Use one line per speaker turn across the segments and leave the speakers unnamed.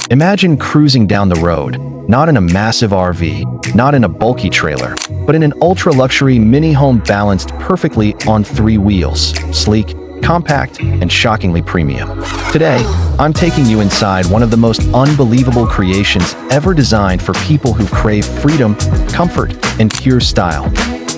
Imagine cruising down the road, not in a massive RV, not in a bulky trailer, but in an ultra-luxury mini-home balanced perfectly on three wheels, sleek, compact, and shockingly premium. Today, I'm taking you inside one of the most unbelievable creations ever designed for people who crave freedom, comfort, and pure style,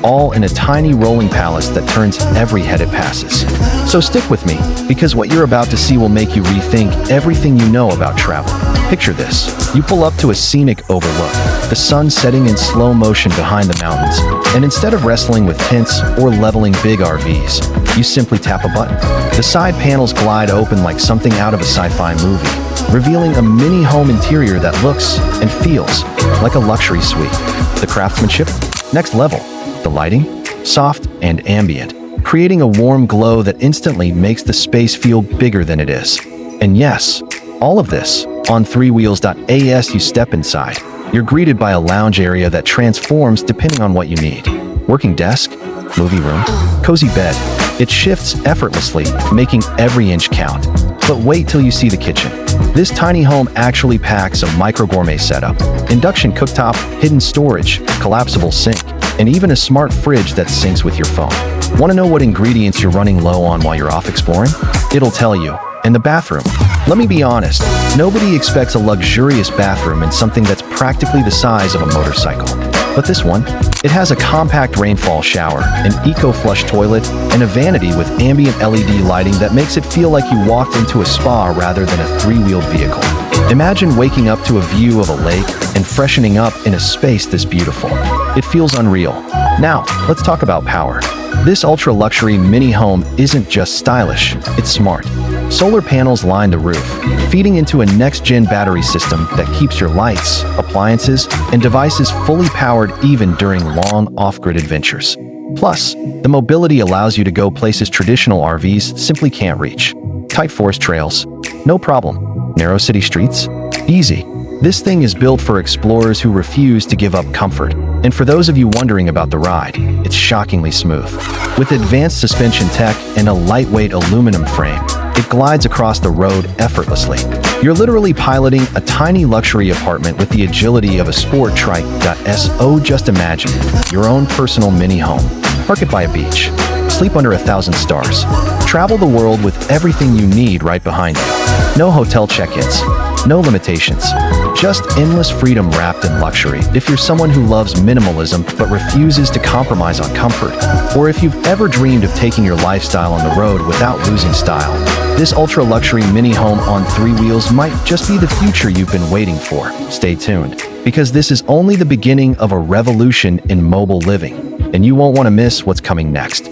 all in a tiny rolling palace that turns every head it passes. So stick with me, because what you're about to see will make you rethink everything you know about travel. Picture this. You pull up to a scenic overlook, the sun setting in slow motion behind the mountains, and instead of wrestling with tents or leveling big RVs, you simply tap a button. The side panels glide open like something out of a sci-fi movie, revealing a mini home interior that looks and feels like a luxury suite. The craftsmanship? Next level. The lighting? Soft and ambient, creating a warm glow that instantly makes the space feel bigger than it is. And yes, all of this on three wheels. As you step inside, you're greeted by a lounge area that transforms depending on what you need. Working desk, movie room, cozy bed. It shifts effortlessly, making every inch count. But wait till you see the kitchen. This tiny home actually packs a micro-gourmet setup, induction cooktop, hidden storage, collapsible sink, and even a smart fridge that syncs with your phone. Want to know what ingredients you're running low on while you're off exploring? It'll tell you. And the bathroom. Let me be honest, nobody expects a luxurious bathroom in something that's practically the size of a motorcycle. But this one, it has a compact rainfall shower, an eco-flush toilet, and a vanity with ambient LED lighting that makes it feel like you walked into a spa rather than a three-wheeled vehicle. Imagine waking up to a view of a lake and freshening up in a space this beautiful. It feels unreal. Now, let's talk about power. This ultra-luxury mini-home isn't just stylish, it's smart. Solar panels line the roof, feeding into a next-gen battery system that keeps your lights, appliances, and devices fully powered even during long off-grid adventures. Plus, the mobility allows you to go places traditional RVs simply can't reach. Tight forest trails? No problem. Narrow city streets? Easy. This thing is built for explorers who refuse to give up comfort. And for those of you wondering about the ride, it's shockingly smooth. With advanced suspension tech and a lightweight aluminum frame, it glides across the road effortlessly. You're literally piloting a tiny luxury apartment with the agility of a sport trike. So just imagine your own personal mini home. Park it by a beach. Sleep under 1,000 stars. Travel the world with everything you need right behind you. No hotel check-ins. No limitations. Just endless freedom wrapped in luxury. If you're someone who loves minimalism but refuses to compromise on comfort, or if you've ever dreamed of taking your lifestyle on the road without losing style, this ultra-luxury mini-home on three wheels might just be the future you've been waiting for. Stay tuned, because this is only the beginning of a revolution in mobile living, and you won't want to miss what's coming next.